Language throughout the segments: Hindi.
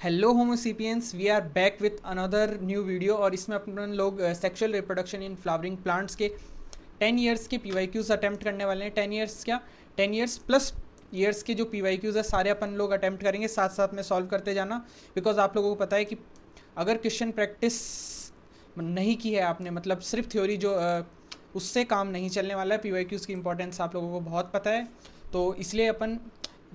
Hello homo sapiens, we are back with another new video. और इसमें अपन लोग sexual reproduction in flowering plants के 10 ईयर्स के PYQs अटैम्प्ट करने वाले हैं। 10 ईयर्स क्या, 10 ईयर्स प्लस ईयर्स के जो PYQs है सारे अपन लोग अटैम्प्ट करेंगे, साथ साथ में सॉल्व करते जाना। बिकॉज आप लोगों को पता है कि अगर क्वेश्चन प्रैक्टिस नहीं की है आपने, मतलब सिर्फ थ्योरी जो उससे काम नहीं चलने वाला है। PYQs की इंपॉर्टेंस आप लोगों को बहुत पता है, तो इसलिए अपन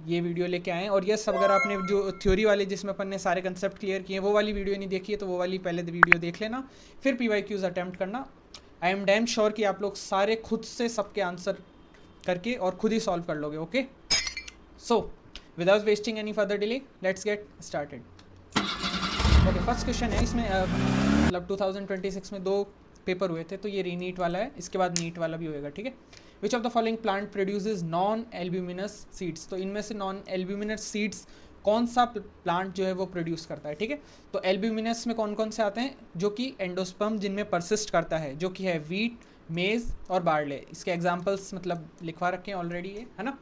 ये वीडियो लेके आए हैं। और यस, अगर आपने जो थ्योरी वाली जिसमें अपन ने सारे कंसेप्ट क्लियर किए हैं वो वाली वीडियो नहीं देखी है तो वो वाली पहले वीडियो देख लेना, फिर PYQs अटैम्प्ट करना। आई एम डैम श्योर कि आप लोग सारे खुद से सबके आंसर करके और खुद ही सॉल्व कर लोगे। Okay, so without wasting any further delay let's get started. Okay, first question है इसमें मतलब 2026 में 2 पेपर हुए थे, तो ये रीनीट वाला है, इसके बाद नीट वाला भी होएगा। ठीक है, which of the following plant produces non albuminous seeds. तो इनमें से नॉन एल्ब्यूमिनस सीड्स कौन सा प्लांट जो है वो प्रोड्यूस करता है। ठीक है, तो एल्ब्यूमिनस में कौन कौन से आते हैं, जो कि एंडोस्पर्म जिनमें परसिस्ट करता है, जो कि है वीट, मेज और बार्ले। इसके एग्जाम्पल्स मतलब लिखवा रखे हैं ऑलरेडी, ये है ना।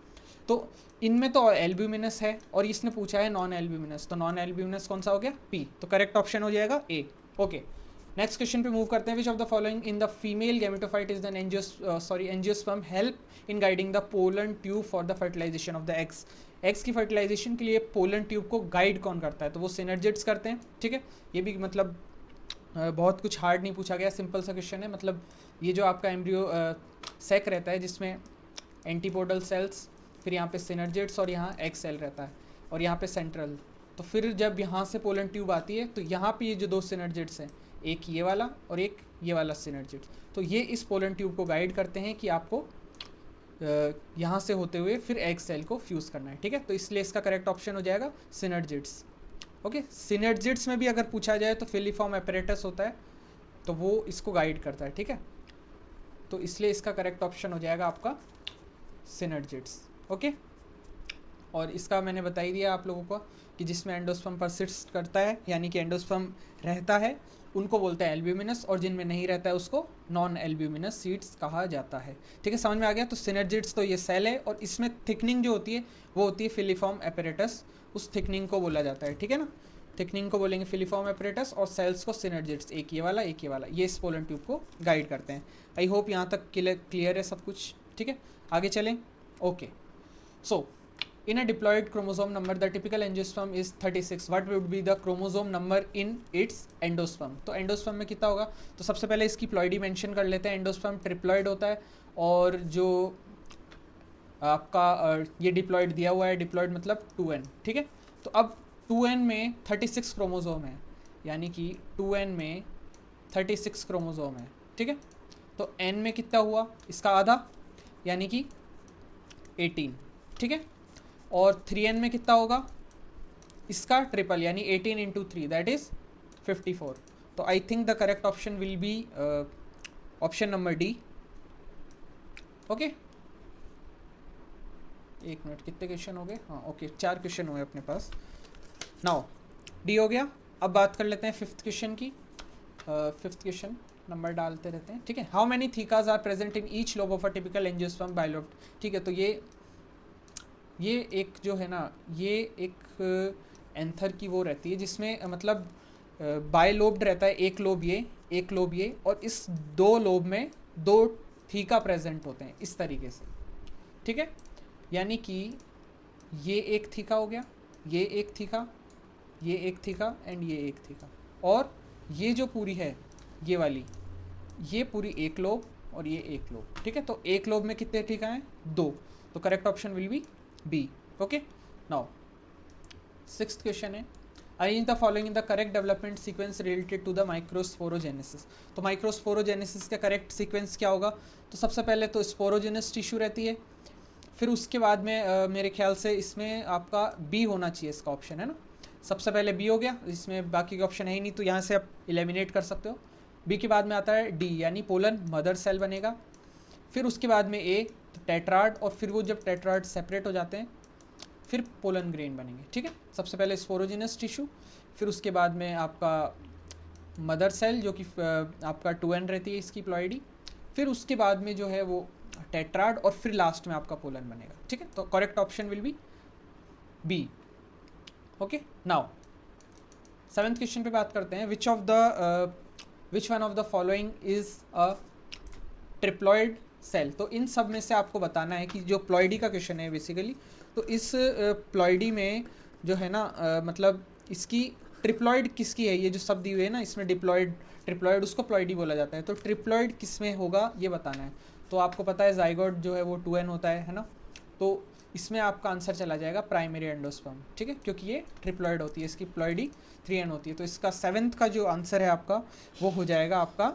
तो इनमें तो एल्ब्यूमिनस है और इसने पूछा है नॉन एल्ब्यूमिनस, तो नॉन एल्ब्यूमिनस कौन सा हो गया, पी। तो करेक्ट ऑप्शन हो जाएगा ए। ओके, नेक्स्ट क्वेश्चन पे मूव करते हैं। Which of the following in the female gametophyte is an angiosperm help in guiding the pollen tube for the fertilisation of the eggs. Eggs की फर्टिलाइजेशन के लिए पोलन ट्यूब को गाइड कौन करता है, तो वो सिनर्जिड्स करते हैं। ठीक है, ये भी मतलब बहुत कुछ हार्ड नहीं पूछा गया, सिंपल सा क्वेश्चन है। मतलब ये जो आपका एम्ब्रियो सेक रहता है जिसमें एंटीपोडल सेल्स, फिर यहाँ पे सिनर्जिड्स और यहाँ एग सेल रहता है और यहाँ पे सेंट्रल। तो फिर जब यहाँ से पोलन ट्यूब आती है तो यहाँ पे ये जो 2 सिनर्जिड्स हैं, एक ये वाला और एक ये वाला सिनर्जिड, तो ये इस पोलन ट्यूब को गाइड करते हैं कि आपको यहाँ से होते हुए फिर एग सेल को फ्यूज़ करना है। ठीक है, तो इसलिए इसका करेक्ट ऑप्शन हो जाएगा सिनर्जिड्स। ओके, सिनर्जिड्स में भी अगर पूछा जाए तो फिलीफॉर्म एपरेटस होता है, तो वो इसको गाइड करता है। ठीक है, तो इसलिए इसका करेक्ट ऑप्शन हो जाएगा आपका सिनर्जिड्स। ओके, और इसका मैंने बता ही दिया आप लोगों को कि जिसमें एंडोस्पर्म परसिस्ट करता है, यानी कि एंडोस्पर्म रहता है, उनको बोलते हैं एल्ब्यूमिनस, और जिनमें नहीं रहता है उसको नॉन एल्ब्यूमिनस सीड्स कहा जाता है। ठीक है, समझ में आ गया। तो सिनर्जिड्स तो ये सेल है और इसमें थिकनिंग जो होती है वो होती है फिलीफॉर्म एपरेटस, उस थिकनिंग को बोला जाता है। ठीक है ना, थिकनिंग को बोलेंगे फिलीफॉर्म एपरेटस और सेल्स को सिनर्जिड्स, एक ये वाला एक ये वाला, ये इस पोलन ट्यूब को गाइड करते हैं। आई होप यहाँ तक क्लियर है सब कुछ। ठीक है, आगे चलें। Okay, so in a diploid chromosome number the typical angiosperm is 36. what would be the chromosome number in its endosperm? तो एंडोस्पर्म में कितना होगा, तो सबसे पहले इसकी प्लॉइडी मेंशन कर लेते हैं। एंडोस्पर्म ट्रिप्लॉइड होता है और जो आपका ये डिप्लॉइड दिया हुआ है, डिप्लॉइड मतलब 2n। ठीक है, तो अब 2n में 36 क्रोमोसोम है, यानी कि 2n में 36 क्रोमोसोम है। ठीक है, तो n में कितना हुआ, इसका आधा यानी कि 18। ठीक है, और 3n में कितना होगा, इसका ट्रिपल यानी 18 इंटू 3 दैट इज 54। तो I think the correct option will B option number D. Okay, एक मिनट, कितने क्वेश्चन हो गए, हाँ ओके 4 क्वेश्चन हुए अपने पास। नाउ डी हो गया। अब बात कर लेते हैं 5th क्वेश्चन की। 5th क्वेश्चन नंबर डालते रहते हैं। ठीक है, how many thecas are present in each lobe of a typical angiosperm bilobe. ठीक है, तो ये एक जो है ना, ये एक एंथर की वो रहती है जिसमें मतलब बायलोब्ड रहता है, एक लोब ये, एक लोब ये, और इस 2 लोब में 2 थीका प्रेजेंट होते हैं इस तरीके से। ठीक है, यानी कि ये एक थीका हो गया, ये एक थीका, ये एक थीका एंड ये एक थीका, और ये जो पूरी है ये वाली, ये पूरी एक लोब और ये एक लोब। ठीक है, तो एक लोब में कितने थीका हैं, 2। तो correct option will be B. Okay, now 6th question है, arrange the following in the correct development sequence related to the microsporogenesis. तो माइक्रोस्पोरोजेनेसिस का करेक्ट सीक्वेंस क्या होगा, तो सबसे पहले तो स्पोरोजेनस टिश्यू रहती है, फिर उसके बाद में मेरे ख्याल से इसमें आपका बी होना चाहिए, इसका ऑप्शन है ना। सबसे पहले बी हो गया, इसमें बाकी के ऑप्शन है ही नहीं, तो यहाँ से आप एलिमिनेट कर सकते हो। बी के बाद में आता है डी, यानी पोलन मदर सेल बनेगा, फिर उसके बाद में ए टेट्राड, और फिर वो जब टेट्राड सेपरेट हो जाते हैं फिर पोलन ग्रेन बनेंगे। ठीक है, सबसे पहले स्पोरोजिनस टिश्यू, फिर उसके बाद में आपका मदर सेल जो कि आपका 2n रहती है इसकी प्लॉइडी, फिर उसके बाद में जो है वो टेट्राड, और फिर लास्ट में आपका पोलन बनेगा। ठीक है, तो correct option will be B. Okay, now 7th question पे बात करते हैं, which one of the following is a triploid cell. तो इन सब में से आपको बताना है कि जो प्लॉइडी का क्वेश्चन है बेसिकली, तो इस प्लॉइडी में जो है ना मतलब इसकी ट्रिप्लॉइड किसकी है, ये जो सब दी हुई है ना इसमें ट्रिप्लॉइड उसको प्लॉइडी बोला जाता है। तो ट्रिप्लॉइड किस में होगा ये बताना है। तो आपको पता है जाइगोट जो है वो 2n होता है ना, तो इसमें आपका आंसर चला जाएगा प्राइमरी एंडोस्पर्म, ठीक है, क्योंकि ये ट्रिप्लॉइड होती है, इसकी प्लॉइडी 3n होती है। तो इसका 7th का जो आंसर है आपका वो हो जाएगा आपका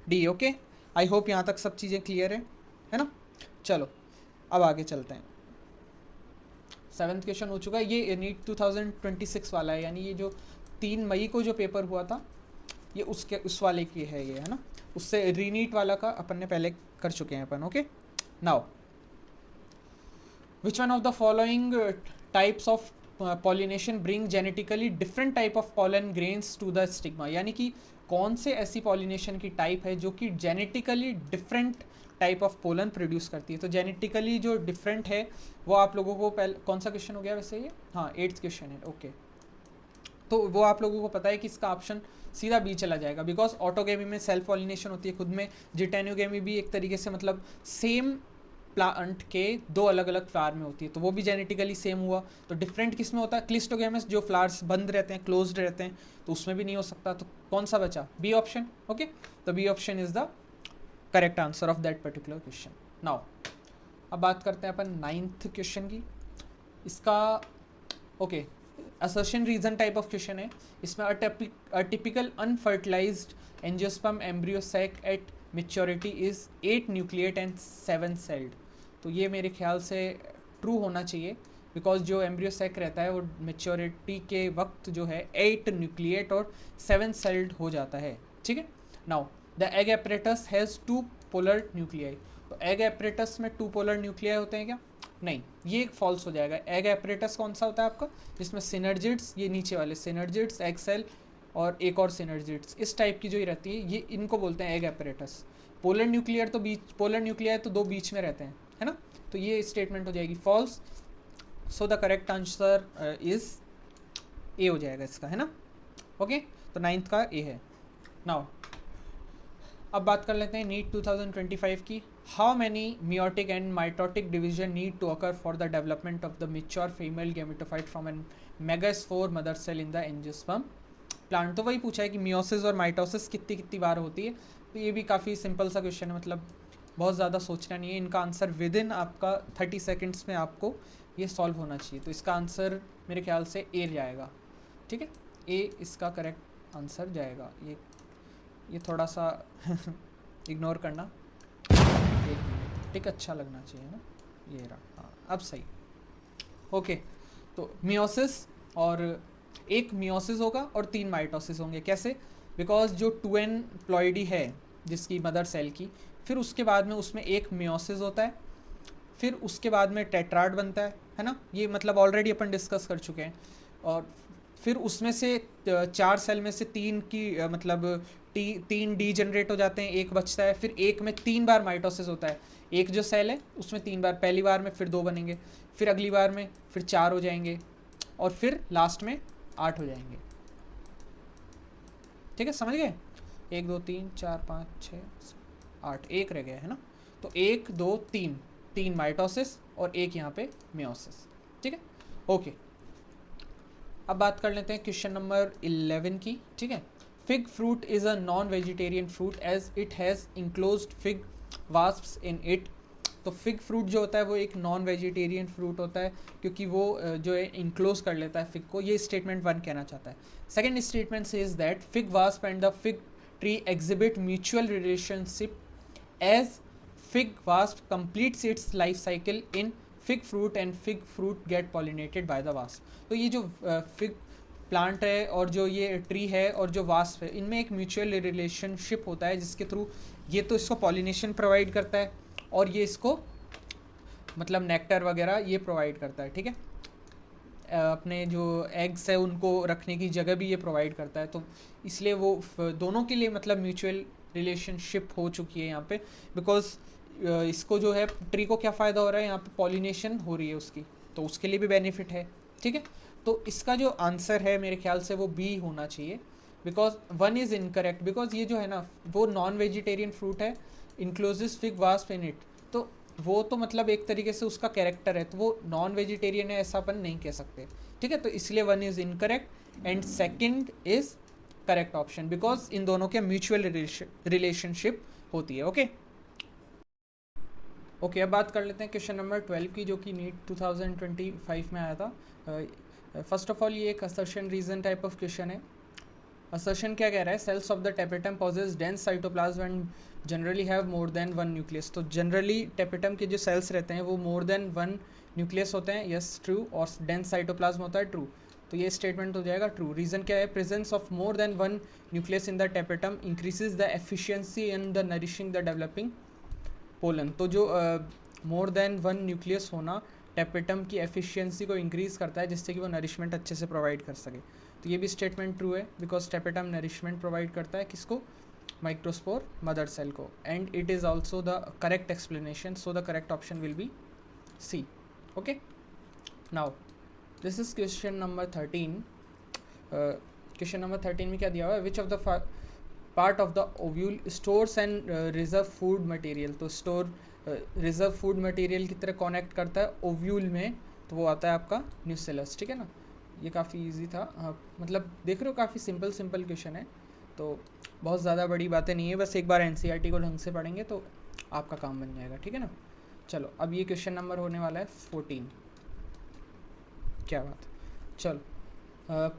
डी। ओके, आई होप यहाँ तक सब चीज़ें क्लियर है ना। चलो अब आगे चलते हैं। 7th क्वेश्चन हो चुका है, ये नीट 2026 वाला है, यानी ये जो 3 मई को जो पेपर हुआ था ये उस वाले की है ये, है ना। उससे रीनीट वाला का अपन ने पहले कर चुके हैं अपन। Okay, now which one of the following types of pollination bring genetically different type of pollen grains to the stigma, यानी कि कौन से ऐसी पॉलिनेशन की टाइप है जो कि genetically different type of pollen produce करती है। तो जेनेटिकली जो डिफरेंट है वो आप लोगों को पहले, कौन सा क्वेश्चन हो गया वैसे ये, हाँ 8th क्वेश्चन है। ओके, तो वो आप लोगों को पता है कि इसका ऑप्शन सीधा बी चला जाएगा, बिकॉज ऑटोगेमी में सेल्फ पॉलिनेशन होती है खुद में, जिटेनोगेमी भी एक तरीके से मतलब सेम प्लांट के 2 अलग अलग फ्लावर में होती है, तो वो भी जेनेटिकली सेम हुआ। तो डिफरेंट किस में होता है, क्लिस्टोगेमस जो फ्लावर्स बंद रहते हैं, क्लोज्ड रहते हैं, तो उसमें भी नहीं हो सकता। तो कौन सा बचा, बी ऑप्शन। ओके, तो B option is the correct answer of that particular question. Now अब बात करते हैं अपन 9th क्वेश्चन की। इसका okay assertion reason type of question है। इसमें a typical unfertilised angiosperm embryo sac at maturity is 8 nucleate and 7 celled. तो ये मेरे ख्याल से ट्रू होना चाहिए, बिकॉज जो एम्ब्रियो सैक रहता है वो मेच्योरिटी के वक्त जो है 8 न्यूक्लिएट और 7 सेल्ड हो जाता है, ठीक है। Now the egg apparatus has 2 polar nuclei. तो एग एपरेटस में 2 पोलर न्यूक्लियाई होते हैं क्या, नहीं, ये फॉल्स हो जाएगा। एग एपरेटस कौन सा होता है आपका, जिसमें सिनर्जिड्स, ये नीचे वाले सिनर्जिड्स, एग सेल और एक और सिनर्जिड्स, इस टाइप की जो ही रहती है, ये इनको बोलते हैं एग एपरेटस। पोलर न्यूक्लियर तो पोलर न्यूक्लियर तो 2 बीच में रहते हैं, है ना। तो ये स्टेटमेंट हो जाएगी false. So the correct answer is A हो जाएगा इसका, है ना। ओके, तो 9th का ए है। नाउ अब बात कर लेते हैं नीट 2025 की। How many meiotic and mitotic division need to occur for the development of the mature female gametophyte from an megaspore mother cell in the angiosperm plant. तो वही पूछा है कि मियोसिस और माइटोसिस कितनी कितनी बार होती है। तो ये भी काफ़ी सिंपल सा क्वेश्चन है, मतलब बहुत ज़्यादा सोचना नहीं है। इनका आंसर विद इन आपका 30 सेकेंड्स में आपको ये सॉल्व होना चाहिए। तो इसका आंसर मेरे ख्याल से ए जाएगा, ठीक है, ए इसका करेक्ट आंसर जाएगा। ये थोड़ा सा इग्नोर करना, एक टिक अच्छा लगना चाहिए ना, ये रहा, हाँ अब सही। ओके, तो मियोसिस और एक मियोसिस होगा और 3 माइटोसिस होंगे। कैसे, बिकॉज जो 2n प्लॉइडी है जिसकी मदर सेल की, फिर उसके बाद में उसमें एक मियोसिस होता है, फिर उसके बाद में टेट्राड बनता है ना। ये मतलब ऑलरेडी अपन डिस्कस कर चुके हैं। और फिर उसमें से 4 सेल में से 3 की मतलब 3 डी जनरेट हो जाते हैं, एक बचता है। फिर एक में 3 बार माइटोसिस होता है। एक जो सेल है उसमें 3 बार, पहली बार में फिर 2 बनेंगे, फिर अगली बार में फिर 4 हो जाएंगे और फिर लास्ट में 8 हो जाएंगे, ठीक है, समझ गए। 1 2 3 4 5 6 8, एक रह गया है ना। तो 1 2 3 माइटोसिस और एक यहाँ पे मियोसिस, ठीक है। ओके, अब बात कर लेते हैं क्वेश्चन नंबर 11 की, ठीक है। Fig fruit is a non vegetarian fruit as it has enclosed fig wasps in it. तो फिग फ्रूट जो होता है वो एक नॉन वेजिटेरियन फ्रूट होता है, क्योंकि वो जो है इंक्लोज कर लेता है फिग को। ये स्टेटमेंट 1 कहना चाहता है। Second statement says that fig wasp and the fig tree exhibit mutual relationship as fig wasp completes its life cycle in fig fruit and fig fruit get pollinated by the wasp. तो ये जो फिग प्लांट है और जो ये ट्री है और जो वास्प है, इनमें एक म्यूचुअल रिलेशनशिप होता है जिसके थ्रू ये तो इसको पॉलिनेशन प्रोवाइड करता है और ये इसको मतलब नेक्टर वगैरह ये प्रोवाइड करता है, ठीक है। अपने जो एग्स है उनको रखने की जगह भी ये प्रोवाइड करता है। तो इसलिए वो दोनों के लिए मतलब म्यूचुअल रिलेशनशिप हो चुकी है यहाँ पे, बिकॉज इसको जो है ट्री को क्या फ़ायदा हो रहा है, यहाँ पे पॉलिनेशन हो रही है उसकी, तो उसके लिए भी बेनिफिट है, ठीक है। तो इसका जो आंसर है मेरे ख्याल से वो बी होना चाहिए, बिकॉज 1 इज़ इनकरेक्ट, बिकॉज ये जो है ना वो नॉन वेजिटेरियन फ्रूट है, इंक्लोजिस फिग वास्प इन इट, तो वो तो मतलब एक तरीके से उसका कैरेक्टर है, तो वो नॉन वेजिटेरियन है ऐसा अपन नहीं कह सकते, ठीक है। तो इसलिए 1 is incorrect and second is correct option, because in दोनों के म्यूचुअल रिलेशनशिप होती है। ओके ओके, अब बात कर लेते हैं क्वेश्चन नंबर 12 की, जो कि नीट 2025 में आया था। फर्स्ट ऑफ ऑल ये एक assertion reason type of question है। असर्शन क्या कह रहा है, cells of the tapetum possess dense cytoplasm and generally have more than 1 nucleus. तो जनरली टेपेटम के जो सेल्स रहते हैं वो मोर देन 1 न्यूक्लियस होते हैं, यस ट्रू, और डेंस साइटोप्लाज्म होता है, ट्रू। तो ये स्टेटमेंट हो जाएगा ट्रू। रीज़न क्या है, presence of more than 1 nucleus in the tapetum increases the efficiency in the nourishing the developing pollen. तो जो मोर देन 1 न्यूक्लियस होना टेपेटम की एफिशिएंसी को इंक्रीज़ करता है, जिससे कि वो नरिशमेंट अच्छे से प्रोवाइड कर सके। तो ये भी स्टेटमेंट ट्रू है, बिकॉज टेपेटम नरिशमेंट प्रोवाइड करता है किसको, माइक्रोस्पोर मदर सेल को, and it is also the correct explanation, so the correct option will be C. Okay, now this is question number 13। Question number 13 में क्या दिया हुआ है, which of the part of the ovule stores and reserve food material. तो स्टोर रिजर्व फूड मटेरियल की तरह कनेक्ट करता है ओव्यूल में, तो वो आता है आपका न्यूसेलस, ठीक है ना। ये काफ़ी इजी था, मतलब देख रहे हो काफ़ी सिंपल क्वेश्चन है, तो बहुत ज़्यादा बड़ी बातें नहीं है, बस एक बार एनसीईआरटी को ढंग से पढ़ेंगे तो आपका काम बन जाएगा, ठीक है ना। चलो अब ये क्वेश्चन नंबर होने वाला है 14। क्या बात, चलो।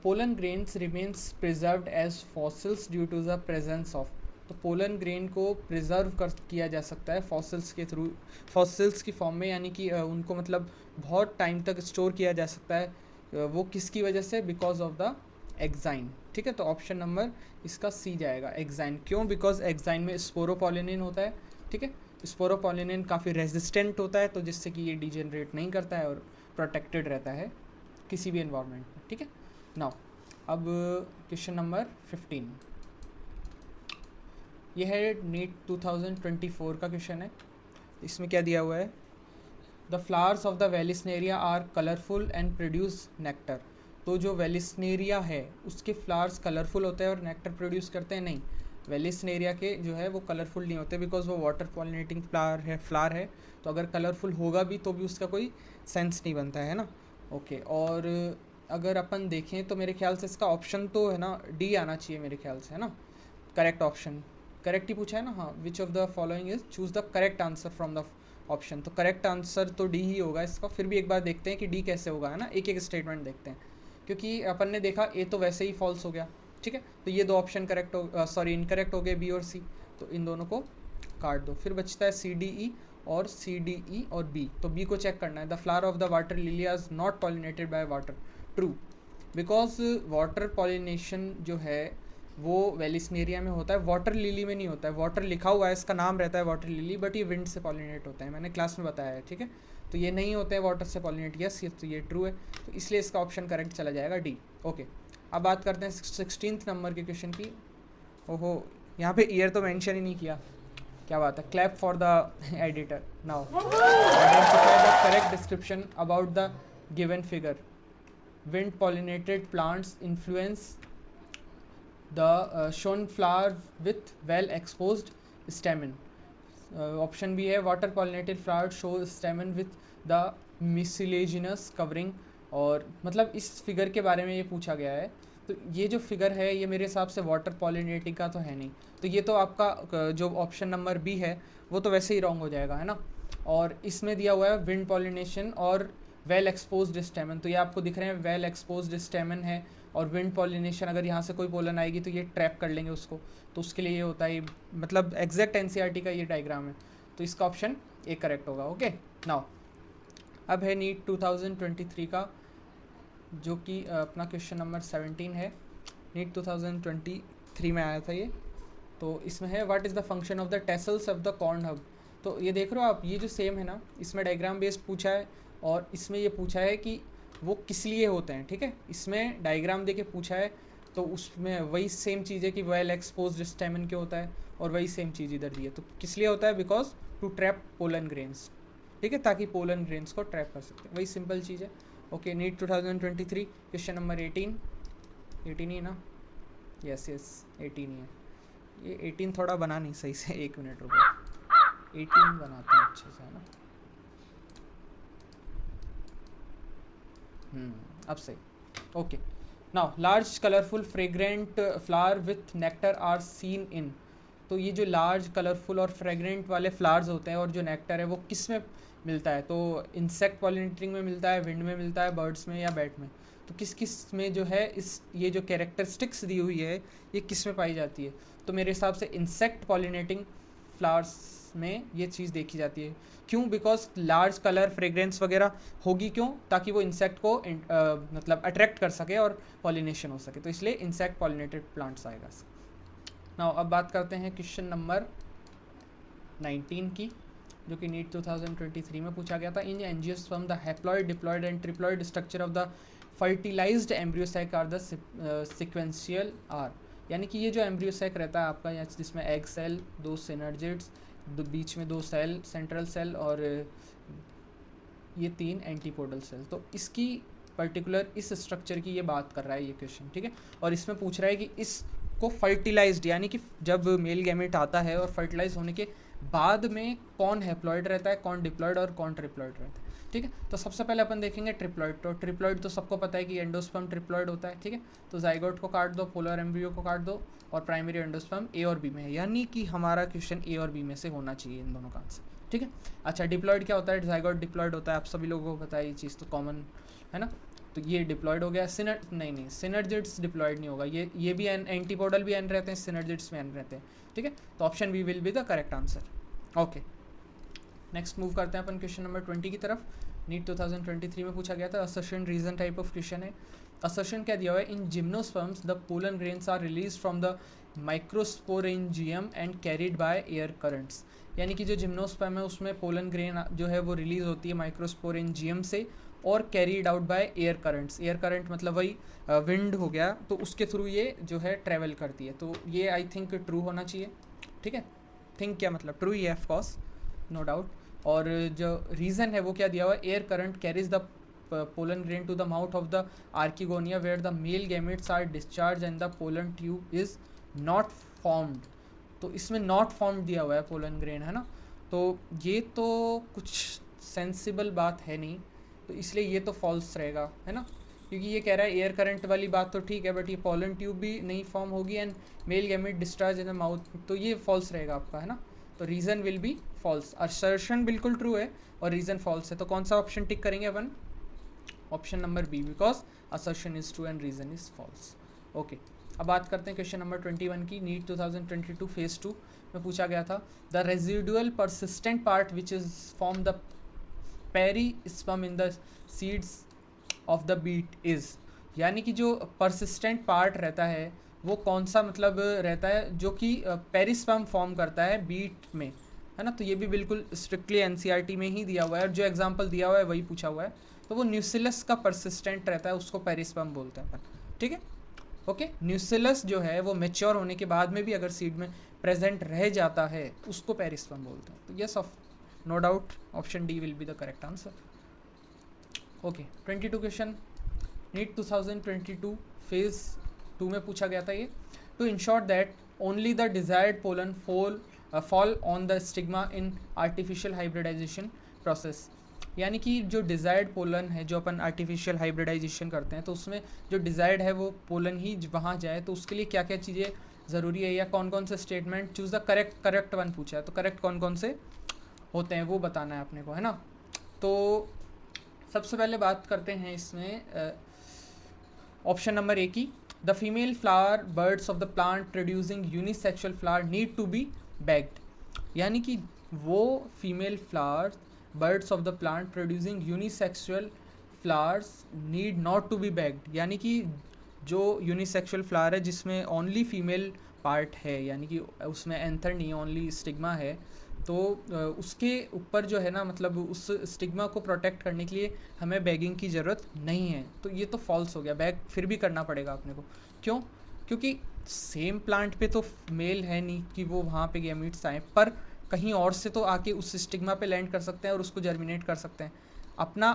Pollen grains remains preserved as fossils due to the presence of. तो पोलन ग्रेन को प्रिजर्व किया जा सकता है फॉसिल्स के थ्रू, फॉसिल्स की फॉर्म में, यानी कि उनको मतलब बहुत टाइम तक स्टोर किया जा सकता है, वो किसकी वजह से, बिकॉज ऑफ द एक्साइन, ठीक है। तो ऑप्शन नंबर इसका सी जाएगा, एक्साइन। क्यों, बिकॉज एक्साइन में स्पोरोपोलिनिन होता है, ठीक है। स्पोरोपोलिनिन काफ़ी रेजिस्टेंट होता है, तो जिससे कि ये डिजेनरेट नहीं करता है और प्रोटेक्टेड रहता है किसी भी एनवायरनमेंट में, ठीक है। नाउ अब क्वेश्चन नंबर 15, यह है नीट 2024 का क्वेश्चन है। इसमें क्या दिया हुआ है, the flowers of the Vallisneria are colourful and produce nectar. तो जो वेलिस्नेरिया है उसके फ्लावर्स कलरफुल होते हैं और नेक्टर प्रोड्यूस करते हैं, नहीं, वेलिस्नेरिया के जो है वो कलरफुल नहीं होते, बिकॉज वो वाटर पॉलिनेटिंग फ्लावर है, तो अगर कलरफुल होगा भी तो भी उसका कोई सेंस नहीं बनता है ना। ओके, और अगर अपन देखें तो मेरे ख्याल से इसका ऑप्शन तो है ना डी आना चाहिए मेरे ख्याल से, है ना, करेक्ट ऑप्शन। करेक्ट ही पूछा है ना, हाँ, विच of the following is choose the correct answer from the option, तो करेक्ट आंसर तो डी ही होगा इसका। फिर भी एक बार देखते हैं कि डी कैसे होगा, है ना, एक एक स्टेटमेंट देखते हैं, क्योंकि अपन ने देखा ए तो वैसे ही फॉल्स हो गया, ठीक है। तो ये दो ऑप्शन करेक्ट हो, सॉरी इनकरेक्ट हो गए, बी और सी, तो इन दोनों को काट दो। फिर बचता है सी डी ई और सी डी ई और बी। तो बी को चेक करना है, the flower of the water lily is not pollinated by water, true, because water pollination जो है वो वेलिस्नेरिया में होता है, वाटर लिली में नहीं होता है। वाटर लिखा हुआ है, इसका नाम रहता है वाटर लिली, बट ये विंड से पॉलिनेट होता है, मैंने क्लास में बताया है, ठीक है। तो ये नहीं होते हैं वाटर से पॉलिनेट, यस, तो ये ट्रू है, तो इसलिए इसका ऑप्शन करेक्ट चला जाएगा डी। ओके, अब बात करते हैं 16th नंबर के क्वेश्चन की। ओहो, यहाँ पे ईयर तो मेंशन ही नहीं किया, क्या बात है, clap for the editor. Now identify the correct description about the given figure. Wind pollinated plants influence the shown flower with well exposed stamen. Option B है, water pollinated flower show stamen with the mucilaginous covering। और मतलब इस फिगर के बारे में ये पूछा गया है, तो ये जो फिगर है ये मेरे हिसाब से वाटर पॉलिनेटिंग का तो है नहीं, तो ये तो आपका जो ऑप्शन नंबर बी है वो तो वैसे ही रॉन्ग हो जाएगा, है ना। और इसमें दिया हुआ है विंड पॉलिनेशन और वेल एक्सपोज्ड स्टेमन, तो ये आपको दिख रहे हैं वेल एक्सपोज्ड स्टेमन है, और विंड पॉलिनेशन अगर यहाँ से कोई पोलन आएगी तो ये ट्रैप कर लेंगे उसको, तो उसके लिए ये होता है, मतलब एग्जैक्ट एनसीईआरटी का ये डायग्राम है, तो इसका ऑप्शन ए करेक्ट होगा। ओके, नाउ अब है नीट 2023 का, जो कि अपना क्वेश्चन नंबर 17 है। नीट 2023 में आया था ये, तो इसमें है what is the function of the tassels of the corn hub. तो ये देख रहे हो आप, ये जो सेम है ना, इसमें डायग्राम बेस्ड पूछा है और इसमें ये पूछा है कि वो किस लिए होते हैं, ठीक है। इसमें डायग्राम देके पूछा है, तो उसमें वही सेम चीज़ है कि वेल एक्सपोज्ड स्टेमन क्यों होता है, और वही सेम चीज़ इधर दी है, तो किस लिए होता है, because to trap pollen grains, ठीक है, ताकि पोलन ग्रेन्स को ट्रैप कर सकते हैं, वही सिंपल चीज़ है। ओके, नीट 2023 क्वेश्चन नंबर 18 ही ना? यस 18 ही है। ये 18 थोड़ा बना नहीं सही से, 1 मिनट रुको, 18 बनाते हैं अच्छे से, है ना? अब सही। Okay, now large colourful fragrant flower with nectar are seen in. तो ये जो लार्ज कलरफुल और फ्रेग्रेंट वाले फ्लावर्स होते हैं और जो नेक्टर है वो किस में मिलता है? तो इंसेक्ट पॉलिनेटिंग में मिलता है, विंड में मिलता है, बर्ड्स में या बैट में? तो किस किस में जो है इस ये जो कैरेक्टरिस्टिक्स दी हुई है ये किस में पाई जाती है? तो मेरे हिसाब से इंसेक्ट पॉलिनेटिंग फ्लावर्स में ये चीज़ देखी जाती है। क्यों? बिकॉज लार्ज कलर फ्रेग्रेंस वगैरह होगी, क्यों? ताकि वो इंसेक्ट को मतलब अट्रैक्ट कर सके और पॉलिनेशन हो सके, तो इसलिए इंसेक्ट पॉलिनेटेड प्लांट्स आएगा। नाउ अब बात करते हैं क्वेश्चन नंबर 19 की, जो कि नीट 2023 में पूछा गया था। In angiosperm the haploid, diploid and triploid structure of the fertilised embryo sac are the sequential are. यानी कि ये जो एम्ब्रियो सैक रहता है आपका, जिसमें एग सेल, 2 सिनर्जिड्स, बीच में 2 सेल, सेंट्रल सेल, और ये 3 एंटीपोडल सेल, तो इसकी पर्टिकुलर इस स्ट्रक्चर की ये बात कर रहा है ये क्वेश्चन, ठीक है। और इसमें पूछ रहा है कि इसको फर्टिलाइज्ड, यानी कि जब मेल गैमेट आता है और फर्टिलाइज होने के बाद में कौन हैप्लॉइड रहता है, कौन डिप्लॉइड और कौन ट्रिप्लॉइड रहता है, ठीक है। तो सबसे पहले अपन देखेंगे ट्रिप्लॉइड। तो ट्रिप्लॉइड तो सबको पता है कि एंडोस्पर्म ट्रिप्लॉइड होता है, ठीक है। तो जाइगोट को काट दो, पोलर एम्ब्रियो को काट दो, और प्राइमरी एंडोस्पर्म ए और बी में है, यानी कि हमारा क्वेश्चन ए और बी में से होना चाहिए इन दोनों का आंसर, ठीक है। अच्छा, डिप्लॉइड क्या होता है? जाइगोट डिप्लॉइड होता है, आप सभी लोगों को पता है, ये चीज़ तो कॉमन है ना। तो ये डिप्लॉइड हो गया। नहीं, सिनर्जिड्स डिप्लॉइड नहीं होगा, ये भी एन, एंटीपोडल भी एन रहते हैं, सिनर्जिड्स में एन रहते हैं, ठीक है। तो option B will be the correct answer. Okay, next move करते हैं अपन क्वेश्चन नंबर 20 की तरफ। नीट 2023 में पूछा गया था, assertion reason type of question है। असर्शन क्या दिया हुआ है? In gymnosperms the pollen grains are release from the microsporangium and carried by air currents. यानी कि जो जिम्नोस्पर्म है उसमें पोलन ग्रेन जो है वो रिलीज होती है माइक्रोस्पोरेंजियम से, और carried out by air currents. Air current मतलब वही विंड हो गया, तो उसके थ्रू ये जो है ट्रैवल करती है। तो ये आई थिंक ट्रू होना चाहिए, ठीक है। थिंक क्या मतलब? ट्रू ही है ऑफ कोर्स, नो डाउट। और जो रीज़न है वो क्या दिया हुआ है? Air current carries the pollen grain to the mouth of the archegonia where the male gametes are discharge and the pollen tube is not formed. तो इसमें नॉट फॉर्म्ड दिया हुआ है पोलन ग्रेन, है ना। तो ये तो कुछ सेंसिबल बात है नहीं, तो इसलिए ये तो फॉल्स रहेगा, है ना। क्योंकि ये कह रहा है एयर करंट वाली बात तो ठीक है, बट ये पोलन ट्यूब भी नहीं फॉर्म होगी and male gamete discharge in the mouth, तो ये फॉल्स रहेगा आपका, है ना। तो reason will be false. Assertion बिल्कुल ट्रू है और रीज़न फॉल्स है, तो कौन सा ऑप्शन टिक करेंगे अपन? Option number B, because assertion is true and reason is false. Okay, अब बात करते हैं क्वेश्चन नंबर 21 की। नीट 2022 फेज 2 में पूछा गया था, the residual persistent part which is form the perisperm in the seeds of the beet is. यानी कि जो परसिस्टेंट पार्ट रहता है वो कौन सा मतलब रहता है जो कि पेरिस्पर्म फॉर्म करता है बीट में, है ना। तो ये भी बिल्कुल स्ट्रिक्टली एनसीईआरटी में ही दिया हुआ है और जो एग्जांपल दिया हुआ है वही पूछा हुआ है। तो वो न्यूसिलस का परसिस्टेंट रहता है, उसको पेरिस्पर्म बोलते हैं अपन, ठीक है। ओके, न्यूसिलस जो है वो मैच्योर होने के बाद में भी अगर सीड में प्रेजेंट रह जाता है उसको पेरिस्पर्म बोलते हैं। तो yes, of no doubt option D will be the correct answer. Okay, 22 question NEET 2022 phase 2 में पूछा गया था ये। To ensure that only the desired pollen fall on the stigma in artificial hybridisation process. यानी कि जो डिजायर्ड पोलन है, जो अपन आर्टिफिशियल हाइब्रिडाइजेशन करते हैं, तो उसमें जो डिजायर्ड है वो पोलन ही वहाँ जाए, तो उसके लिए क्या क्या चीज़ें ज़रूरी है या कौन कौन से statement choose the correct one पूछा है। तो करेक्ट कौन कौन से होते हैं वो बताना है अपने को, है ना। तो सबसे पहले बात करते हैं इसमें ऑप्शन नंबर ए की। The female flower buds of the plant producing unisexual flower need to be bagged. यानी कि वो female flowers buds of the plant producing unisexual flowers need not to be bagged. यानी कि जो यूनिसेक्सुअल फ्लावर है जिसमें ओनली फीमेल पार्ट है, यानी कि उसमें एंथर नहीं, ओनली स्टिग्मा है, तो उसके ऊपर जो है ना, मतलब उस स्टिग्मा को प्रोटेक्ट करने के लिए हमें बैगिंग की ज़रूरत नहीं है। तो ये तो फॉल्स हो गया, बैग फिर भी करना पड़ेगा अपने को। क्यों? क्योंकि सेम प्लांट पे तो मेल है नहीं कि वो वहाँ पे गैमीट्स आए, पर कहीं और से तो आके उस स्टिग्मा पे लैंड कर सकते हैं और उसको जर्मिनेट कर सकते हैं। अपना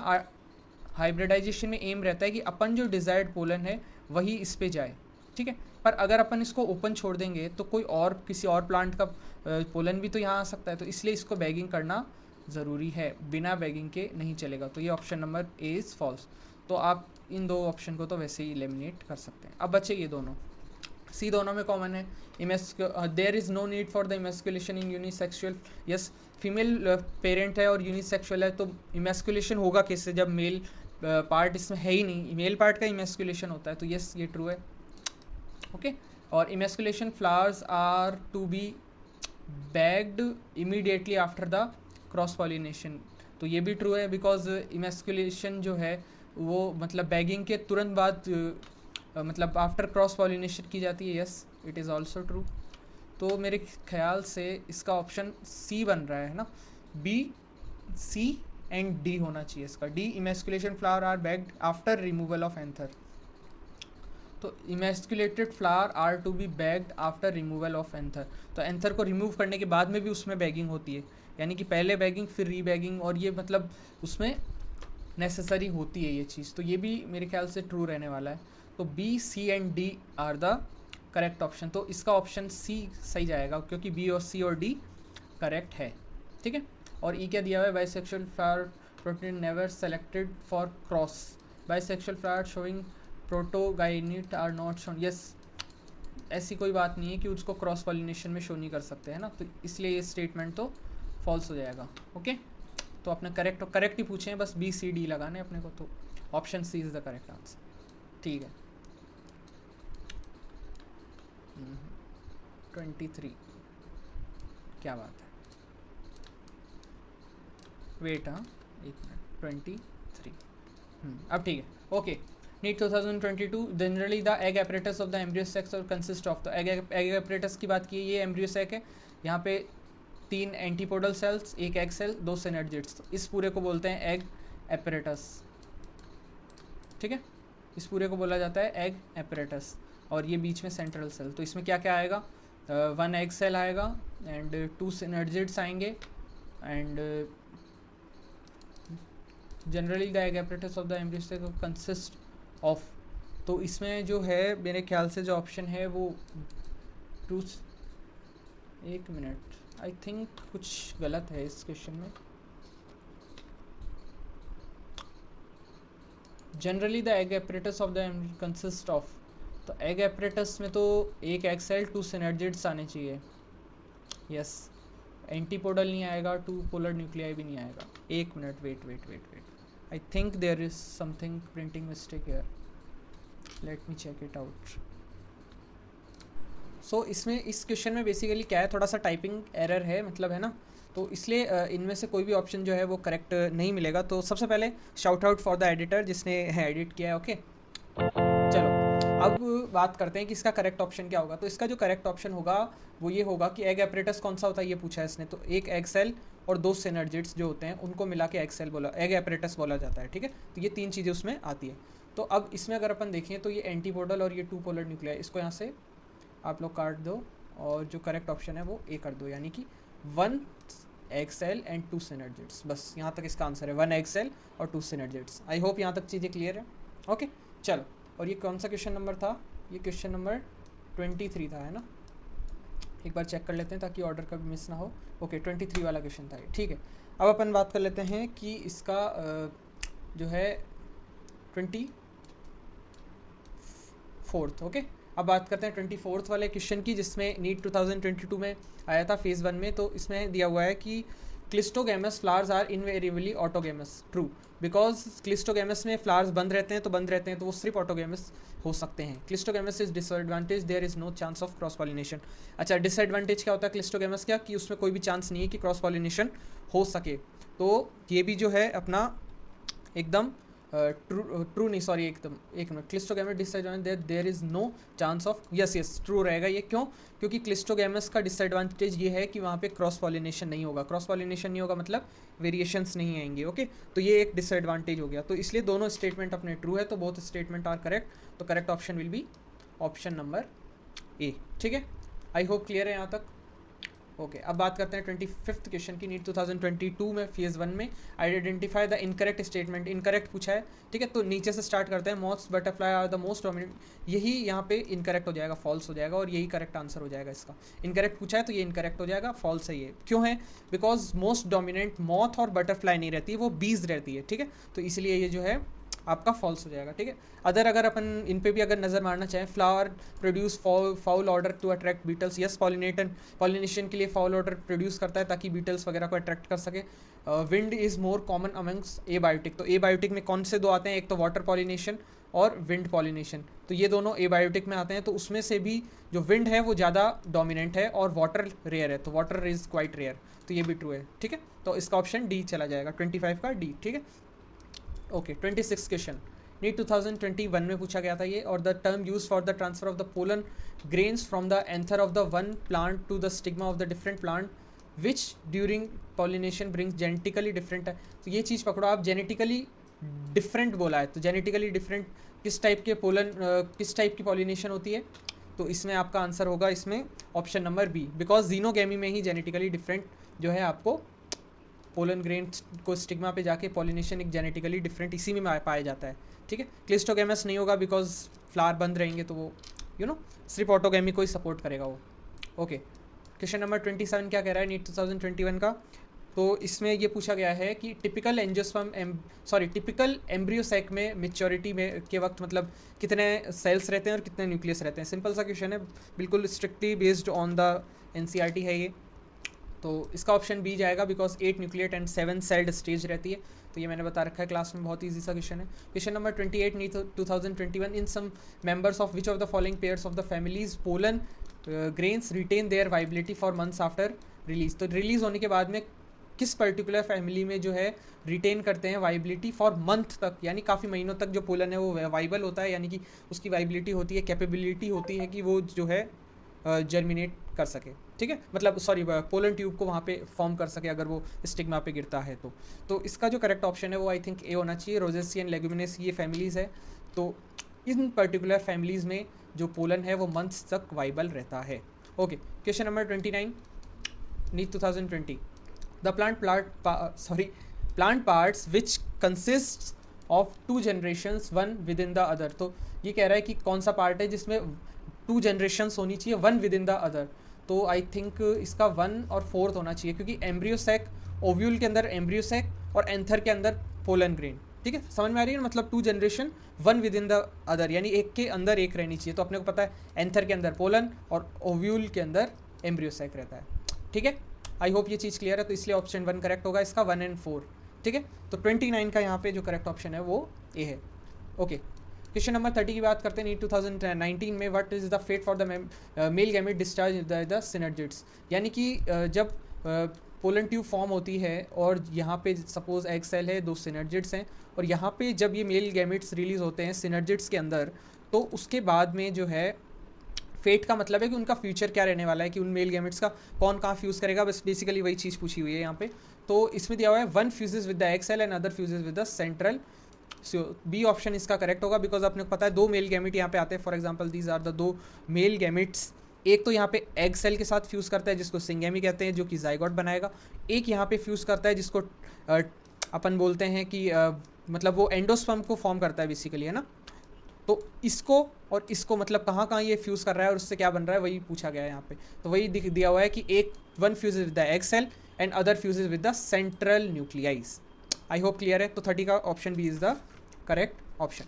हाइब्रिडाइजेशन में एम रहता है कि अपन जो डिज़ायर्ड पोलन है वही इस पे जाए, ठीक है। पर अगर अपन इसको ओपन छोड़ देंगे तो कोई और किसी और प्लांट का पोलन भी तो यहाँ आ सकता है, तो इसलिए इसको बैगिंग करना ज़रूरी है, बिना बैगिंग के नहीं चलेगा। तो ये option number A is false. तो आप इन दो ऑप्शन को तो वैसे ही एलिमिनेट कर सकते हैं। अब बचे ये दोनों, सी दोनों में कॉमन है। There is no need for the emasculation in unisexual. Yes, female parent है और यूनिसेक्सुअल है, तो इमेस्कुलेशन होगा कैसे जब मेल पार्ट इसमें है ही नहीं, मेल पार्ट का इमेस्कुलेशन होता है, तो यस ये ट्रू है, ओके। और emasculation flowers are to be bagged immediately after the cross pollination, तो ये भी ट्रू है, बिकॉज इमेस्कुलेशन जो है वो मतलब बैगिंग के तुरंत बाद मतलब आफ्टर क्रॉस पॉलिनेशन की जाती है। Yes, it is also true. तो मेरे ख्याल से इसका ऑप्शन सी बन रहा है ना, बी, सी एंड डी होना चाहिए इसका। D, emasculation flower are bagged after removal of anther. तो emasculated flower are to be bagged after removal of anther, तो एंथर को रिमूव करने के बाद में भी उसमें बैगिंग होती है, यानी कि पहले बैगिंग फिर रीबैगिंग, और ये मतलब उसमें नेसेसरी होती है ये चीज़। तो ये भी मेरे ख्याल से ट्रू रहने वाला है। तो B, C and D are the correct option. तो इसका ऑप्शन सी सही जाएगा, क्योंकि बी और सी और डी करेक्ट है, ठीक है। और ई क्या दिया हुआ है, bisexual flower protein never selected for cross, bisexual flower showing protogyny are not shown. Yes, ऐसी कोई बात नहीं है कि उसको क्रॉस पॉलिनेशन में शो नहीं कर सकते, है ना, तो इसलिए ये स्टेटमेंट तो फॉल्स हो जाएगा, ओके। तो अपने करेक्ट ही पूछे हैं, बस बी सी डी लगाने अपने को, तो option C is the correct answer, ठीक है। 23, क्या बात है, वेट, हाँ एक मिनट, 23, अब ठीक है, okay. NEET 2022 generally the egg apparatus of the embryo sacs और कंसिस्ट ऑफ, तो एग एपरेटस की बात की, ये एम्ब्रियो सेक है, यहाँ पे 3 antipodal cells, 1 egg cell, 2 synergids, तो इस पूरे को बोलते हैं एग एपरेटस, ठीक है। इस पूरे को बोला जाता है एग एपरेटस, और ये बीच में सेंट्रल सेल। तो इसमें क्या क्या आएगा, 1 एग सेल आएगा एंड 2 सिनर्जिड्स आएंगे, and generally the egg apparatus of the embryo sac consist of, तो इसमें जो है मेरे ख्याल से जो ऑप्शन है वो 2, एक मिनट, आई थिंक कुछ गलत है इस क्वेश्चन में। Generally the egg apparatus of the consist of, तो एग एपरेटस में तो 1 एग सेल, 2 सिनर्जिड्स आने चाहिए। यस, एंटीपोडल नहीं आएगा, 2 पोलर न्यूक्लियाई भी नहीं आएगा। एक minute, wait, I think there is something printing mistake here, let me check it out. So इसमें इस क्वेश्चन में बेसिकली क्या है, थोड़ा सा टाइपिंग एरर है, मतलब है ना, तो इसलिए इनमें से कोई भी ऑप्शन जो है वो करेक्ट नहीं मिलेगा। तो सबसे पहले shout out for the editor जिसने एडिट किया है, ओके। चलो अब बात करते हैं कि इसका करेक्ट ऑप्शन क्या होगा। तो इसका जो करेक्ट ऑप्शन होगा वो ये होगा कि एग एपरेटस कौन सा होता है, ये पूछा है इसने, तो 1 एग सेल और 2 सिनर्जिड्स जो होते हैं उनको मिला के एग एपरेटस बोला जाता है, ठीक है। तो ये 3 चीज़ें उसमें आती है। तो अब इसमें अगर अपन देखें तो ये एंटीपोडल और ये 2 पोलर न्यूक्लियाई, इसको यहाँ से आप लोग काट दो और जो करेक्ट ऑप्शन है वो ए कर दो, यानी कि 1 एग सेल एंड 2 सिनर्जिड्स, बस यहाँ तक इसका आंसर है, 1 एग सेल और 2 सिनर्जिड्स। आई होप यहाँ तक चीज़ें क्लियर है, ओके। चलो, और ये कौन सा क्वेश्चन नंबर था, ये क्वेश्चन नंबर 23 था, है ना। एक बार चेक कर लेते हैं ताकि ऑर्डर कभी मिस ना हो। ओके, 23 वाला क्वेश्चन था ये, ठीक है। अब अपन बात कर लेते हैं कि इसका जो है 24th, ओके। अब बात करते हैं 24th वाले क्वेश्चन की, जिसमें नीट 2022 में आया था फेज़ 1 में। तो इसमें दिया हुआ है कि cleistogamous flowers are invariably autogamous, true, because cleistogamous में फ्लावर्स बंद रहते हैं, तो वो सिर्फ ऑटोगैमस हो सकते हैं। Cleistogamous is disadvantage, there is no chance of cross pollination. अच्छा, डिसएडवांटेज क्या होता है क्लिस्टोगैमस का, कि उसमें कोई भी चांस नहीं है कि क्रॉस पॉलिनेशन हो सके। तो ये भी जो है अपना एकदम ट्रू नहीं, सॉरी, एकदम एक minute, cleistogamous disadvantage there is no chance of, yes true रहेगा ये। क्यों? क्योंकि क्लिस्टोगैमस का डिसएडवांटेज ये है कि वहाँ पे क्रॉस पॉलिनेशन नहीं होगा। क्रॉस पॉलिनेशन नहीं होगा मतलब वेरिएशंस नहीं आएंगे, ओके। तो ये एक डिसएडवांटेज हो गया। तो इसलिए दोनों स्टेटमेंट अपने ट्रू है, तो बोथ स्टेटमेंट आर करेक्ट। तो correct option will B option number ए, ठीक है। आई होप क्लियर है यहाँ तक, ओके अब बात करते हैं 25th क्वेश्चन की। नीट 2022 में फेज 1 में identify the incorrect statement, incorrect पूछा है, ठीक है। तो नीचे से स्टार्ट करते हैं। Most butterfly are the most dominant, यही यहाँ पे इनकरेक्ट हो जाएगा, फॉल्स हो जाएगा, और यही करेक्ट आंसर हो जाएगा इसका। इनकरेक्ट पूछा है तो ये इनकरेक्ट हो जाएगा, फॉल्स है ये। क्यों है? बिकॉज मोस्ट डोमिनेंट मॉथ और बटरफ्लाई नहीं रहती है, वो बीज रहती है, ठीक है। तो इसलिए ये जो है आपका फॉल्स हो जाएगा, ठीक है। अगर अपन इन पे भी अगर नज़र मारना चाहें, flower produce foul odour to attract beetles, yes pollination के लिए फाउल ऑर्डर प्रोड्यूस करता है ताकि बीटल्स वगैरह को अट्रैक्ट कर सके। Wind is more common amongst abiotic, तो एबायोटिक में कौन से दो आते हैं? एक तो वाटर पॉलिनेशन और विंड पॉलिनेशन, तो ये दोनों एबायोटिक में आते हैं। तो उसमें से भी जो विंड है वो ज़्यादा डोमिनेंट है और वाटर रेयर है, तो वाटर इज़ क्वाइट रेयर, तो ये भी ट्रू है, ठीक है। तो इसका ऑप्शन डी चला जाएगा, 25 का डी, ठीक है। ओके 26 क्वेश्चन नीट 2021 में पूछा गया था ये। और the term use for the transfer of the pollen grains from the anther of the one plant to the stigma of the different plant which during pollination brings genetically different है। तो ये चीज़ पकड़ो आप, जेनेटिकली डिफरेंट बोला है, तो जेनेटिकली डिफरेंट किस टाइप के पोलन किस टाइप की पॉलिनेशन होती है? तो इसमें आपका आंसर होगा इसमें option number B, because xenogamy में ही जेनेटिकली डिफरेंट जो है आपको पोलन ग्रेन को स्टिग्मा पे जाके पॉलिनेशन एक जेनेटिकली डिफरेंट इसी में पाया जाता है, ठीक है। क्लिस्टोगेमस नहीं होगा बिकॉज फ्लावर बंद रहेंगे, तो वो सिर्फ ऑटोगेमी को ही सपोर्ट करेगा वो। ओके क्वेश्चन नंबर 27 क्या कह रहा है नीट 2021 का? तो इसमें ये पूछा गया है कि टिपिकल एम्ब्रियोसैक में मेच्योरिटी में के वक्त मतलब कितने सेल्स रहते हैं और कितने न्यूक्लियस रहते हैं। सिंपल सा क्वेश्चन है, बिल्कुल strictly based on the NCERT है ये। तो इसका ऑप्शन बी जाएगा बिकॉज 8 न्यूक्लियट एंड 7 सेल्ड स्टेज रहती है, तो ये मैंने बता रखा है क्लास में, बहुत ईजी सा क्वेश्चन है। Question number 28 NEET 2021 in some members of which of the following pairs of the families pollen grains retain their viability for months after release. तो रिलीज होने के बाद में किस पर्टिकुलर फैमिली में जो है रिटेन करते हैं वाइबिलिटी फॉर मंथ तक, यानी काफ़ी महीनों तक जो पोलन है वो वाइबल होता है, यानी कि उसकी वाइबिलिटी होती है, कैपेबिलिटी होती है कि वो जो है जर्मिनेट कर सके, ठीक है, मतलब सॉरी पोलन ट्यूब को वहाँ पे फॉर्म कर सके अगर वो स्टिग्मा पे गिरता है तो इसका जो करेक्ट ऑप्शन है वो आई थिंक ए होना चाहिए। रोजेसी एंड लेगुमिनेसी ये फैमिलीज़ है, तो इन पर्टिकुलर फैमिलीज़ में जो पोलन है वो मंथ्स तक वाइबल रहता है। Okay question number 29 NEET 2020 the plant parts which consist of 2 generations one within the other. तो ये कह रहा है कि कौन सा पार्ट है जिसमें 2 जनरेशंस होनी चाहिए, one within the other. तो आई थिंक इसका 1 और 4th होना चाहिए, क्योंकि एम्ब्रियोसैक ओव्यूल के अंदर एम्ब्रियोसैक और एंथर के अंदर पोलन ग्रेन, ठीक है, समझ में आ रही है, मतलब 2 generation one within the other, यानी एक के अंदर एक रहनी चाहिए। तो अपने को पता है एंथर के अंदर पोलन और ओव्यूल के अंदर एम्ब्रियोसैक रहता है, ठीक है। आई होप ये चीज़ क्लियर है, तो इसलिए ऑप्शन 1 करेक्ट होगा इसका, 1 and 4, ठीक है। तो 29 का यहाँ पे जो करेक्ट ऑप्शन है वो ए है। ओके क्वेश्चन नंबर 30 की बात करते हैं नीट 2019 में। What is the fate for the male gamete discharge the synergids, यानी कि जब पोलन ट्यूब फॉर्म होती है और यहाँ पे सपोज एग सेल है, 2 सिनर्जिड्स हैं, और यहाँ पे जब ये मेल गैमेट्स रिलीज़ होते हैं सिनर्जिड्स के अंदर, तो उसके बाद में जो है फेट का मतलब है कि उनका फ्यूचर क्या रहने वाला है, कि उन मेल गैमेट्स का कौन कहाँ फ्यूज़ करेगा, बस बेसिकली वही चीज़ पूछी हुई है यहाँ पे। तो इसमें दिया हुआ है 1 fuses with the egg cell and other fuses with the central. So B option इसका करेक्ट होगा, बिकॉज आपने को पता है 2 मेल गैमेट यहाँ पे आते हैं। For example these are the 2 male gametes, एक तो यहाँ पे एग सेल के साथ फ्यूज़ करता है जिसको सिंगेमी कहते हैं, जो कि जाइगोट बनाएगा। एक यहाँ पे फ्यूज़ करता है जिसको अपन बोलते हैं कि मतलब वो एंडोस्पर्म को फॉर्म करता है बेसिकली, है ना। तो इसको और इसको मतलब कहाँ कहाँ ये फ्यूज़ कर रहा है और उससे क्या बन रहा है वही पूछा गया है यहाँ पे। तो वही दिया हुआ है कि एक 1 fuses with the egg cell and other fuses with the central nuclei. I hope clear है। तो 30 का option B is the correct option.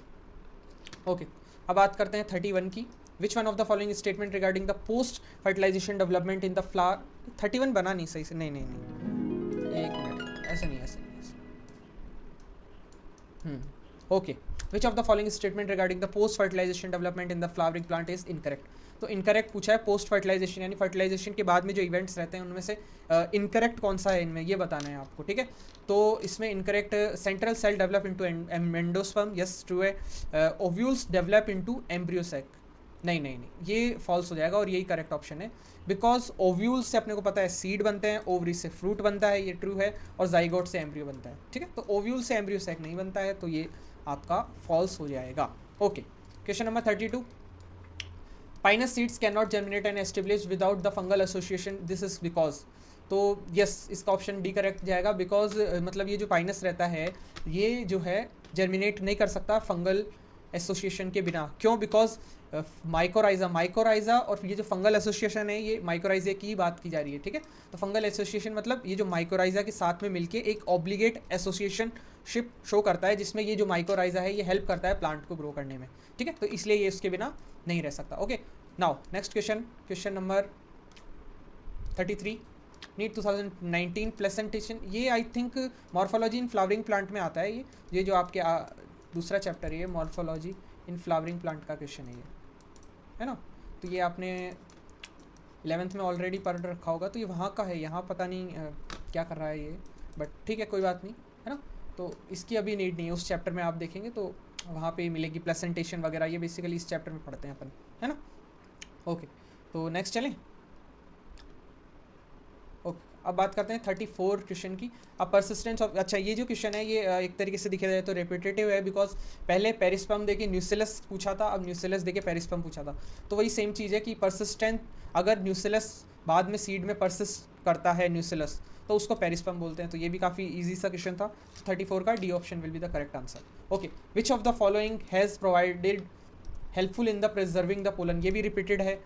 Okay अब बात करते हैं 31 की। Which one of the following statement regarding the post fertilization development in the flower. 31 बना नहीं सही से, नहीं एक मिनट, ऐसे नहीं okay which of the following statement regarding the post fertilization development in the flowering plant is incorrect. तो इनकरेक्ट पूछा है, पोस्ट फर्टिलाइजेशन यानी फर्टिलाइजेशन के बाद में जो इवेंट्स रहते हैं उनमें से इनकरेक्ट कौन सा है इनमें, ये बताना है आपको, ठीक है। तो इसमें incorrect central cell develop into endosperm, yes true है। ओव्यूल्स डेवलप इनटू एम्ब्रियोसैक, नहीं ये फॉल्स हो जाएगा और यही करेक्ट ऑप्शन है, बिकॉज ओव्यूल से अपने को पता है सीड बनते हैं, ओवरी से फ्रूट बनता है, ये ट्रू है, और जाइगोट से एम्ब्रियो बनता है, ठीक है। तो ओव्यूल से एम्ब्रियोसैक नहीं बनता है, तो ये आपका फॉल्स हो जाएगा। Okay question number 32 Pinus seeds can not germinate and establish without the fungal association, this is because. तो यस, इसका ऑप्शन डी करेक्ट जाएगा, बिकॉज मतलब ये जो पाइनस रहता है ये जो है जर्मिनेट नहीं कर सकता फंगल एसोसिएशन के बिना। क्यों? बिकॉज माइकोराइजा और ये जो फंगल एसोसिएशन है ये माइकोराइजा की ही बात की जा रही है, ठीक है। तो फंगल एसोसिएशन मतलब ये जो माइकोराइजा के साथ में मिलके एक ऑब्लिगेट एसोसिएशनशिप शो करता है, जिसमें ये जो माइकोराइजा है ये हेल्प करता है प्लांट को ग्रो करने में, ठीक है। तो इसलिए ये उसके बिना नहीं रह सकता। Okay, now next question number 33, NEET 2019 presentation. ये I think morphology in flowering plant में आता है। ये जो आपके दूसरा चैप्टर है, ये मॉर्फोलॉजी इन फ्लावरिंग प्लांट का क्वेश्चन है, ये है ना। तो ये आपने 11th में ऑलरेडी पढ़ रखा होगा, तो ये वहाँ का है, यहाँ पता नहीं क्या कर रहा है ये, बट ठीक है, कोई बात नहीं, है ना। तो इसकी अभी नीड नहीं है, उस चैप्टर में आप देखेंगे तो वहाँ पे मिलेगी प्रेजेंटेशन वगैरह, ये बेसिकली इस चैप्टर में पढ़ते हैं अपन, है ना। ओके, तो नेक्स्ट चलें। ओके, अब बात करते हैं 34 क्वेश्चन की। अब परसिस्टेंस ऑफ, अच्छा ये जो क्वेश्चन है ये एक तरीके से देखा जाए तो रेपिटेटिव है, बिकॉज पहले पेरिस्पर्म देके न्यूसिलस पूछा था, अब न्यूसिलस देके पेरिस्पर्म पूछा था। तो वही सेम चीज़ है कि परसिस्टेंट, अगर न्यूसिलस बाद में सीड में परसिस्ट करता है न्यूसिलस, तो उसको पेरिस्पर्म बोलते हैं। तो ये भी काफ़ी ईजी सा क्वेश्चन था। 34 का D option will be the correct answer. Okay, which of the following has provided helpful in the preserving the pollen. ये भी रिपीटेड है,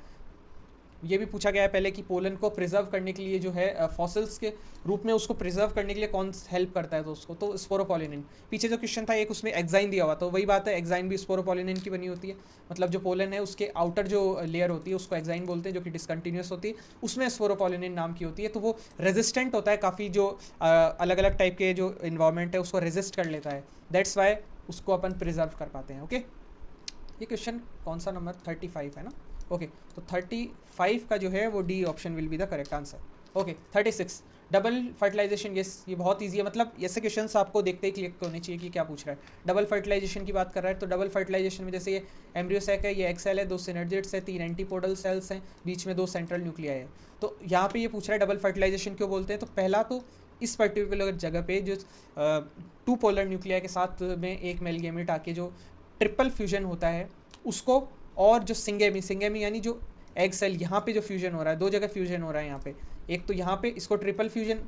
ये भी पूछा गया है पहले कि पोलन को प्रिजर्व करने के लिए जो है फॉसिल्स के रूप में उसको प्रिजर्व करने के लिए कौन हेल्प करता है, तो उसको तो स्पोरोपोलिनिन। पीछे जो क्वेश्चन था एक उसमें एक्साइन दिया हुआ, तो वही बात है, एक्साइन भी स्पोरोपोलिनिन की बनी होती है। मतलब जो पोलन है उसके आउटर जो लेयर होती है उसको एक्साइन बोलते हैं, जो कि डिसकंटिन्यूस होती है, उसमें स्पोरोपोलिनिन नाम की होती है। तो वो रेजिस्टेंट होता है, काफ़ी जो अलग अलग टाइप के जो इन्वायरमेंट है उसको रेजिस्ट कर लेता है, दैट्स वाई उसको अपन प्रिजर्व कर पाते हैं। ओके, ये क्वेश्चन कौन सा नंबर 35 है ना। ओके, तो 35 का जो है वो D option will be the correct answer. Okay, 36 double fertilization. Yes, ये बहुत ईजी है, मतलब ऐसे क्वेश्चंस आपको देखते ही क्लिक होने चाहिए कि क्या पूछ रहा है। डबल फर्टिलाइजेशन की बात कर रहा है, तो डबल फर्टिलाइजेशन में जैसे ये एम्ब्रियोसैक है, ये एक्सेल है, 2 सिनर्जिड्स है, 3 एंटीपोडल सेल्स हैं, बीच में 2 सेंट्रल न्यूक्लियाई है। तो यहाँ पे ये पूछ रहा है डबल फर्टिलाइजेशन क्यों बोलते हैं। तो पहला तो इस पर्टिकुलर जगह पे जो 2 पोलर न्यूक्लियाई के साथ में एक मेल गैमेट आके जो ट्रिपल फ्यूजन होता है उसको, और जो सिंगेमी यानी जो एग सेल, यहाँ पे जो फ्यूजन हो रहा है, 2 जगह फ्यूजन हो रहा है यहाँ पे, एक तो यहाँ पे इसको ट्रिपल फ्यूजन,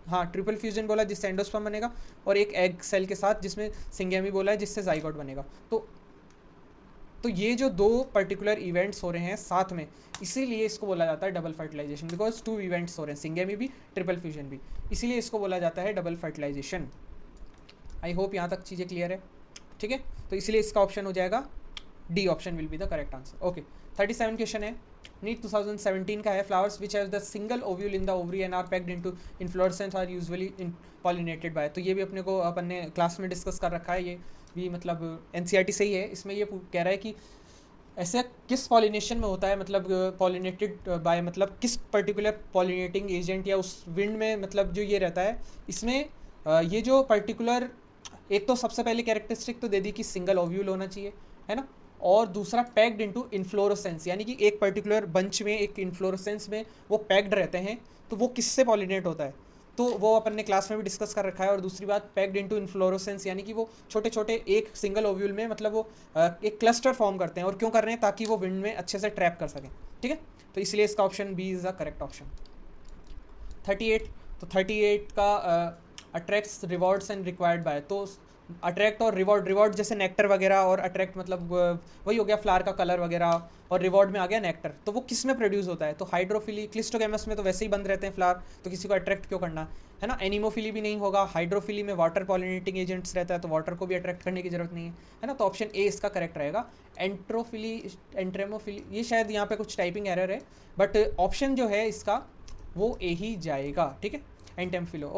हाँ ट्रिपल फ्यूजन बोला जिससे एंडोस्पर्म बनेगा, और एक एग सेल के साथ जिसमें सिंगेमी बोला है जिससे जाइगोट बनेगा। तो ये जो 2 पर्टिकुलर इवेंट्स हो रहे हैं साथ में, इसीलिए इसको बोला जाता है डबल फर्टिलाइजेशन, बिकॉज 2 इवेंट्स हो रहे हैं, सिंगेमी भी ट्रिपल फ्यूजन भी, इसीलिए इसको बोला जाता है डबल फर्टिलाइजेशन। आई होप यहाँ तक चीज़ें क्लियर है, ठीक है। तो इसलिए इसका ऑप्शन हो जाएगा D option will be the correct answer. Okay, 37 question है, नीट 2017 का है। Flowers which have the single ovule in the ovary and are packed into inflorescence are usually pollinated by. तो ये भी अपने को अपन ने क्लास में डिस्कस कर रखा है, ये भी मतलब NCERT से ही है। इसमें ये कह रहा है कि ऐसे किस पॉलिनेशन में होता है, मतलब पॉलिनेटेड बाय मतलब किस पर्टिकुलर पॉलिनेटिंग एजेंट या उस विंड में, मतलब जो ये रहता है इसमें ये जो पर्टिकुलर, एक तो सबसे पहले कैरेक्टरिस्टिक तो दे दी कि सिंगल ओव्यूल होना चाहिए, है ना, और दूसरा पैक्ड इनटू इन्फ्लोरेसेंस, यानी कि एक पर्टिकुलर बंच में, एक इन्फ्लोरेसेंस में वो पैक्ड रहते हैं। तो वो किससे पॉलिनेट होता है, तो वो अपन ने क्लास में भी डिस्कस कर रखा है। और दूसरी बात, पैक्ड इनटू इन्फ्लोरेसेंस यानी कि वो छोटे छोटे एक सिंगल ओव्यूल में, मतलब वो एक क्लस्टर फॉर्म करते हैं। और क्यों कर रहे हैं, ताकि वो विंड में अच्छे से ट्रैप कर सकें, ठीक है। तो इसलिए इसका option B is the correct option. 38, तो 38 का attracts rewards and required by. तो अट्रैक्ट और रिवॉर्ड जैसे नेक्टर वगैरह, और अट्रैक्ट मतलब वही हो गया फ्लावर का कलर वगैरह, और रिवॉर्ड में आ गया नेक्टर। तो वो किस में प्रोड्यूस होता है, तो हाइड्रोफिली, क्लिस्टोगैमस में तो वैसे ही बंद रहते हैं फ्लावर, तो किसी को अट्रैक्ट क्यों करना, है ना। एनिमोफिली भी नहीं होगा, हाइड्रोफिली में वाटर पॉलिनेटिंग एजेंट्स रहता है, तो वाटर को भी अट्रैक्ट करने की जरूरत नहीं है ना। तो ऑप्शन ए इसका करेक्ट रहेगा। एंट्रोफिली, एंट्रेमोफिली, ये शायद यहाँ पे कुछ टाइपिंग एरर है, बट ऑप्शन जो है इसका वो ए ही जाएगा, ठीक है, एंटेमफिलो।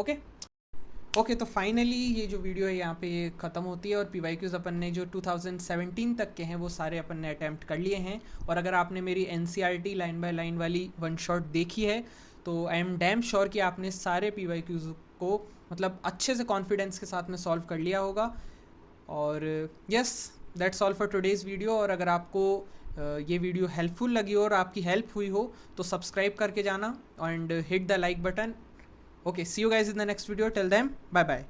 ओके, तो फाइनली ये जो वीडियो है यहाँ पे ये ख़त्म होती है। और PYQs अपन ने जो 2017 तक के हैं वो सारे अपन ने अटैम्प्ट कर लिए हैं। और अगर आपने मेरी NCERT लाइन बाय लाइन वाली 1 शॉट देखी है तो आई एम डैम श्योर कि आपने सारे PYQs को मतलब अच्छे से कॉन्फिडेंस के साथ में सॉल्व कर लिया होगा। और yes, that's all for today's video. और अगर आपको ये वीडियो हेल्पफुल लगी हो और आपकी हेल्प हुई हो तो सब्सक्राइब करके जाना and hit the like button. Okay, see you guys in the next video. Till then, bye bye.